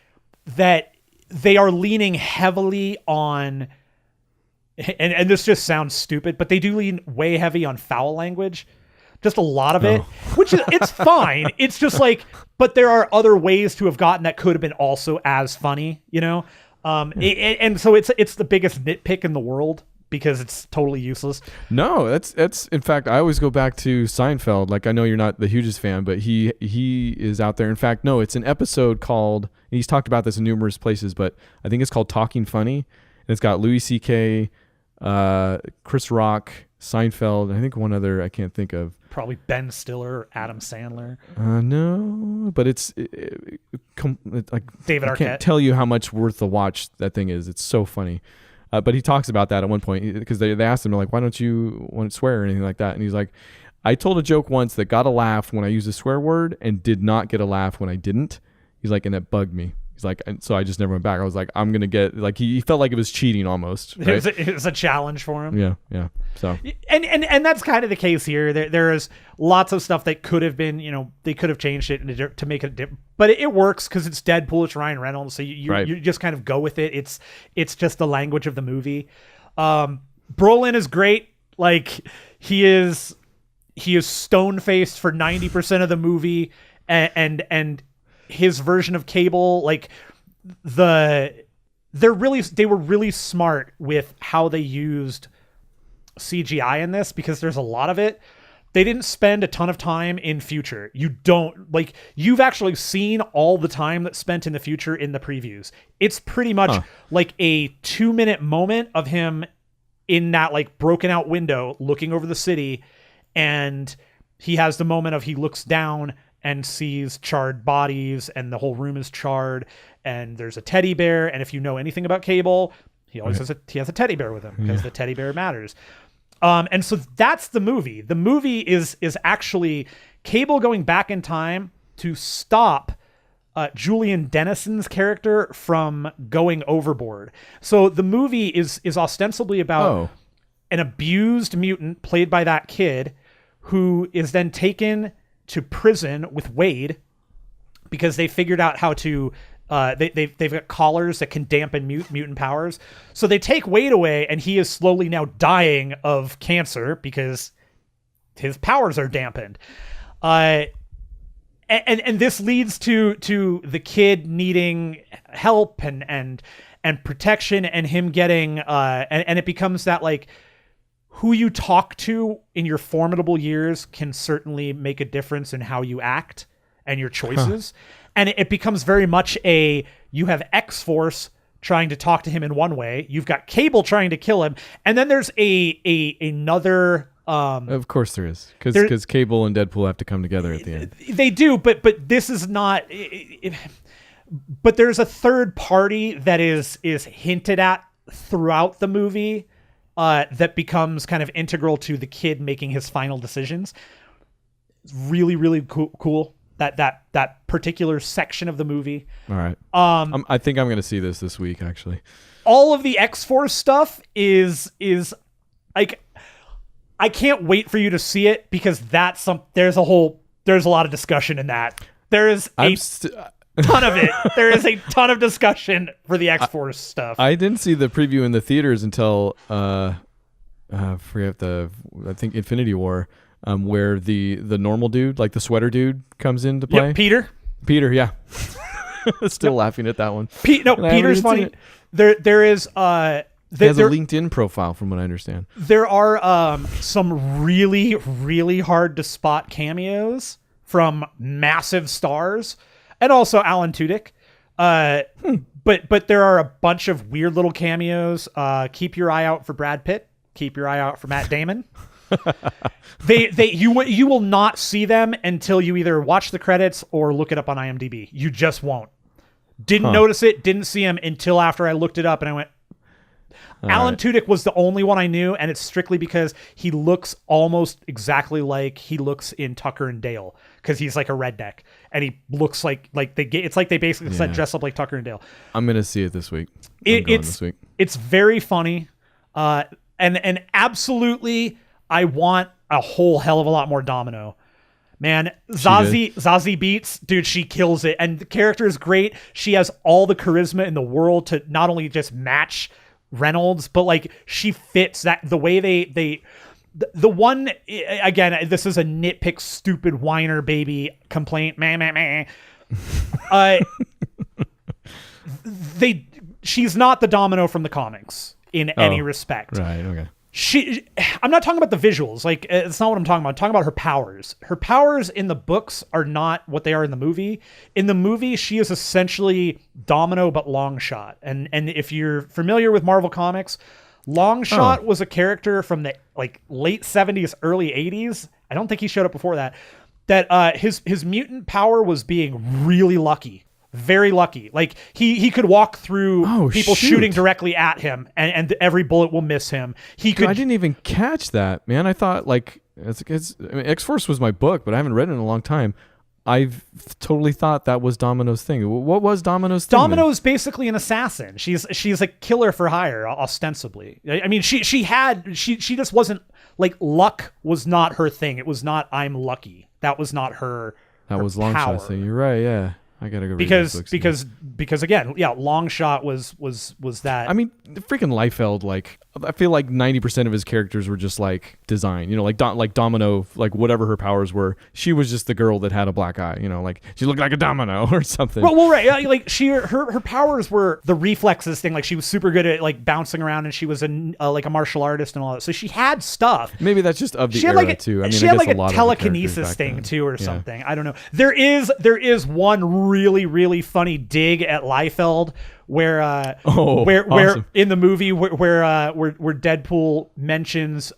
that they are leaning heavily on, and this just sounds stupid, but they do lean way heavy on foul language. Just a lot of it, which is, it's fine. It's just like, but there are other ways to have gotten that could have been also as funny, you know? And so it's the biggest nitpick in the world, because it's totally useless. No, that's in fact, I always go back to Seinfeld. Like, I know you're not the hugest fan, but he is out there. In fact, no, it's an episode called, and he's talked about this in numerous places, but I think it's called Talking Funny. And it's got Louis C.K., Chris Rock, Seinfeld, and I think one other I can't think of. Probably Ben Stiller or Adam Sandler. No, but it's like David Arquette. I can't tell you how much worth the watch that thing is. It's so funny. But he talks about that at one point, because they asked him, like, why don't you want to swear or anything like that? And he's like, I told a joke once that got a laugh when I used a swear word and did not get a laugh when I didn't. He's like, and it bugged me. He's like, and so I just never went back. I was like, I'm gonna get like he felt like it was cheating almost. Right? It was a challenge for him. Yeah. So and that's kind of the case here. There is lots of stuff that could have been, they could have changed it to make it different, but it works because it's Deadpool, it's Ryan Reynolds, so you just kind of go with it. It's just the language of the movie. Brolin is great. Like he is stone faced for 90% of the movie, and his version of Cable, like they were really smart with how they used CGI in this, because there's a lot of it. They didn't spend a ton of time in future. You've actually seen all the time that's spent in the future in the previews. It's pretty much like a 2-minute moment of him in that like broken out window looking over the city, and he has the moment of he looks down and sees charred bodies, and the whole room is charred, and there's a teddy bear. And if you know anything about Cable, he always has a teddy bear with him, because the teddy bear matters. And so that's the movie. The movie is actually Cable going back in time to stop Julian Dennison's character from going overboard. So the movie is ostensibly about an abused mutant played by that kid, who is then taken to prison with Wade because they figured out how to they've got collars that can dampen mutant powers. So they take Wade away, and he is slowly now dying of cancer because his powers are dampened. And this leads to the kid needing help and protection, and him getting and it becomes that like who you talk to in your formidable years can certainly make a difference in how you act and your choices. And it becomes very much you have X-Force trying to talk to him in one way. You've got Cable trying to kill him. And then there's another... of course there is. Because Cable and Deadpool have to come together at the end. They do, but this is not... but there's a third party that is hinted at throughout the movie that becomes kind of integral to the kid making his final decisions. It's really, really cool. That particular section of the movie. All right. I think I'm going to see this week, actually. All of the X-Force stuff is like, I can't wait for you to see it, because there's a lot of discussion in that. There is ton of it. There is a ton of discussion for the X-Force stuff. I didn't see the preview in the theaters until I think Infinity War, where the normal dude, like the sweater dude, comes into play. Yep, Peter, yeah. Still laughing at that one. Peter's funny. There is he has a LinkedIn profile, from what I understand. There are some really, really hard to spot cameos from massive stars, and also Alan Tudyk. But there are a bunch of weird little cameos. Keep your eye out for Brad Pitt. Keep your eye out for Matt Damon. You will not see them until you either watch the credits or look it up on IMDb. You just won't. Didn't notice it. Didn't see him until after I looked it up, and I went, Alan Tudyk was the only one I knew, and it's strictly because he looks almost exactly like he looks in Tucker and Dale, because he's like a redneck, and he looks like it's like they basically said dress up like Tucker and Dale. I'm gonna see it this week. It's very funny, and absolutely, I want a whole hell of a lot more Domino. Man, Zazie Beetz, dude, she kills it, and the character is great. She has all the charisma in the world to not only just match Reynolds, but like she fits that the way the one, again, this is a nitpick, stupid whiner baby complaint. She's not the Domino from the comics in any respect. Right. Okay. I'm not talking about the visuals. Like, it's not what I'm talking about. I'm talking about her powers. Her powers in the books are not what they are in the movie. In the movie, she is essentially Domino, but Longshot. And if you're familiar with Marvel Comics, Longshot was a character from the late 70s, early 80s. I don't think he showed up before that. That his mutant power was being really lucky. Very lucky. Like he could walk through people shooting directly at him, and every bullet will miss him. I didn't even catch that, man. I thought X-Force was my book, but I haven't read it in a long time. I've totally thought that was Domino's thing. What was Domino's thing? Domino's basically an assassin. She's a killer for hire, ostensibly. I mean, she just wasn't like, luck was not her thing. It was not I'm lucky. That was not her. That was power. Longshot's thing. You're right. Yeah. I gotta go read because again, yeah, Longshot was that. I mean, freaking Liefeld, like, I feel like 90% of his characters were just like design, like Domino, like whatever her powers were, she was just the girl that had a black eye, like she looked like a domino or something. Well, right, like her powers were the reflexes thing. Like she was super good at like bouncing around, and she was like a martial artist and all that. So she had stuff. Maybe that's just of the era like too. I mean, she had like a lot telekinesis thing too, or something. I don't know. There is one really, really funny dig at Liefeld where awesome. in the movie where Deadpool mentions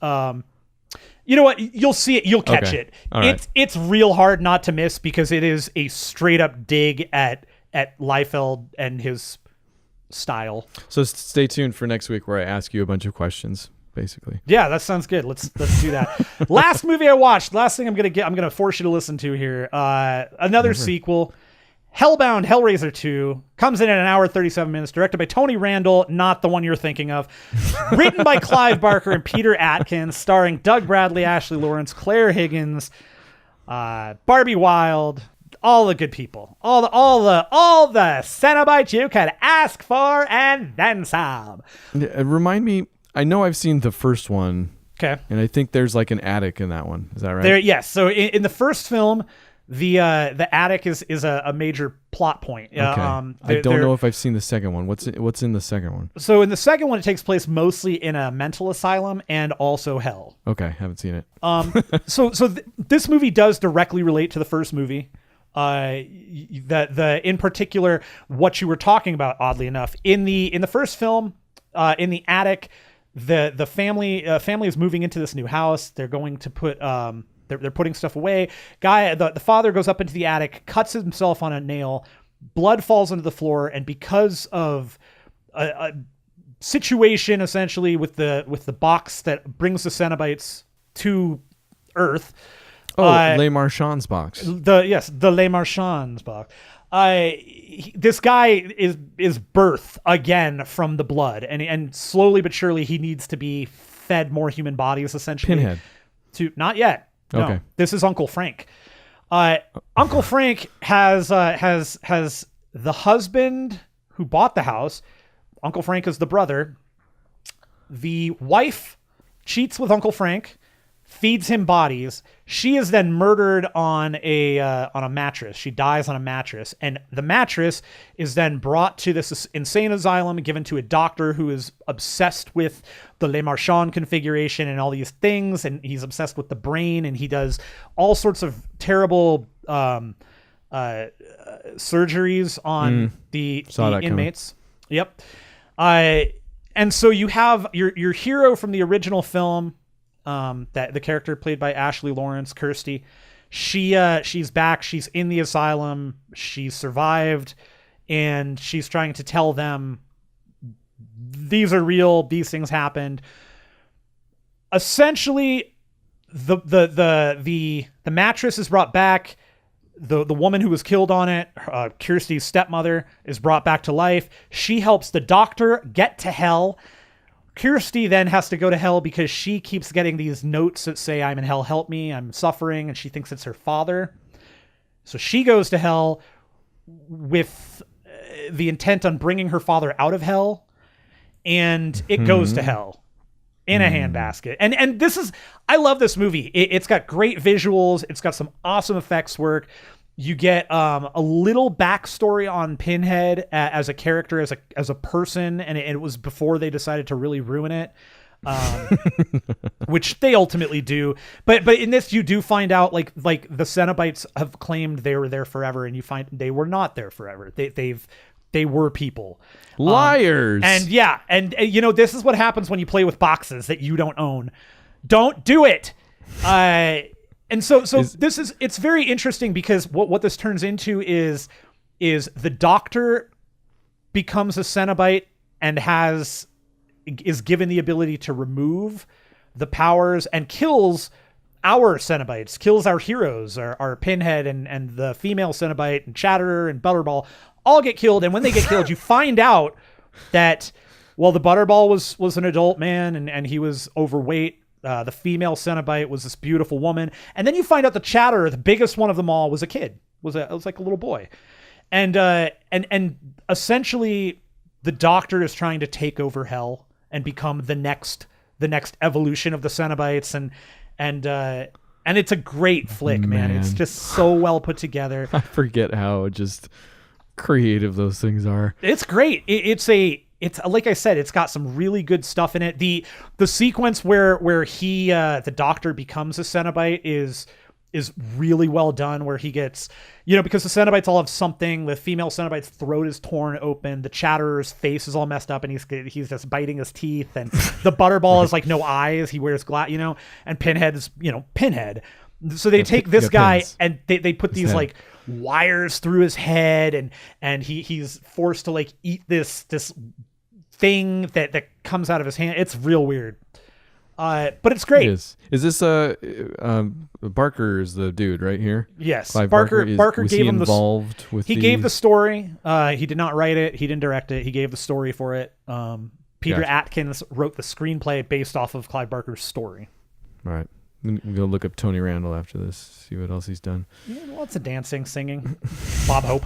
you know what, you'll see it, you'll catch it. It's real hard not to miss, because it is a straight up dig at Liefeld and his style. So stay tuned for next week where I ask you a bunch of questions. Basically. Yeah, that sounds good. Let's do that. Last movie I watched, last thing I'm gonna force you to listen to here. Another sequel. Hellbound Hellraiser 2 comes in at an hour 37 minutes, directed by Tony Randall, not the one you're thinking of. Written by Clive Barker and Peter Atkins, starring Doug Bradley, Ashley Lawrence, Claire Higgins, Barbie Wilde, all the good people, all the Cenobites you could ask for, and then some. Remind me, I know I've seen the first one. Okay. And I think there's like an attic in that one. Is that right? Yes. So in the first film, the attic is a major plot point. Okay. I don't know if I've seen the second one. What's in the second one? So in the second one, it takes place mostly in a mental asylum and also hell. Okay, haven't seen it. So this movie does directly relate to the first movie. In particular, what you were talking about, oddly enough, in the first film, in the attic, the family is moving into this new house. They're going to put they're putting stuff away. The father goes up into the attic, cuts himself on a nail, blood falls onto the floor, and because of a situation essentially with the box that brings the Cenobites to Earth. Le Marchand's box. The Le Marchand's box. This guy is birth again from the blood, and slowly but surely he needs to be fed more human bodies, essentially. Pinhead. Not yet. No, okay. This is Uncle Frank. Uncle Frank has the husband who bought the house. Uncle Frank is the brother. The wife cheats with Uncle Frank, feeds him bodies. She is then murdered on a mattress. She dies on a mattress, and the mattress is then brought to this insane asylum, given to a doctor who is obsessed with the Le Marchand configuration and all these things, and he's obsessed with the brain, and he does all sorts of terrible surgeries on the inmates. Yep. And so you have your hero from the original film. That the character played by Ashley Lawrence, Kirsty, she's back. She's in the asylum. She survived, and she's trying to tell them these are real. These things happened. Essentially, the mattress is brought back. The woman who was killed on it, Kirsty's stepmother, is brought back to life. She helps the doctor get to hell. Kirsty then has to go to hell because she keeps getting these notes that say, "I'm in hell, help me, I'm suffering," and she thinks it's her father. So she goes to hell with the intent on bringing her father out of hell, and it goes to hell in a handbasket. And this is, I love this movie. It's got great visuals. It's got some awesome effects work. You get a little backstory on Pinhead as a character, as a person, and it was before they decided to really ruin it, which they ultimately do. But in this, you do find out like the Cenobites have claimed they were there forever, and you find they were not there forever. They were people. Liars. And this is what happens when you play with boxes that you don't own. Don't do it. And so it's very interesting because what this turns into is the doctor becomes a Cenobite and is given the ability to remove the powers and kills our Cenobites, kills our heroes, our Pinhead and the female Cenobite and Chatterer and Butterball all get killed. And when they get killed, you find out that, well, the Butterball was an adult man and he was overweight. The female Cenobite was this beautiful woman. And then you find out the Chatterer, the biggest one of them all, was a kid, was like a little boy. And essentially the Doctor is trying to take over Hell and become the next evolution of the Cenobites. And it's a great flick, man. It's just so well put together. I forget how just creative those things are. It's great. It's like I said, it's got some really good stuff in it. The sequence where he the Doctor becomes a Cenobite is really well done, where he gets, because the Cenobites all have something. The female Cenobite's throat is torn open. The Chatterer's face is all messed up and he's just biting his teeth. And the Butterball has like no eyes. He wears glass, and Pinhead is, Pinhead. So they take this guy pins. And they put these like wires through his head and he's forced to like eat this thing that comes out of his hand. It's real weird. But it's great. Is this Barker is the dude right here? Yes. Clive Barker was gave him involved with he gave the story. He did not write it. He didn't direct it. He gave the story for it. Peter Atkins wrote the screenplay based off of Clive Barker's story. All right. I'm going to look up Tony Randall after this, see what else he's done. Yeah, lots of dancing, singing. Bob Hope.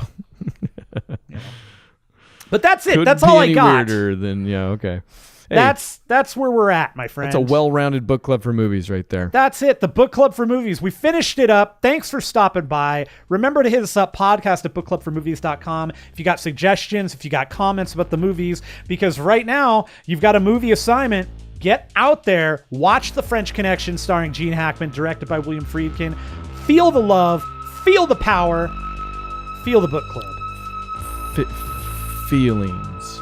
But that's it. Couldn't that's be all I any got. Weirder than, okay. Hey, that's where we're at, my friend. That's a well-rounded book club for movies right there. That's it. The book club for movies. We finished it up. Thanks for stopping by. Remember to hit us up, podcast@bookclubformovies.com. If you got suggestions, if you got comments about the movies, because right now you've got a movie assignment. Get out there. Watch The French Connection starring Gene Hackman, directed by William Friedkin. Feel the love. Feel the power. Feel the book club. Feelings.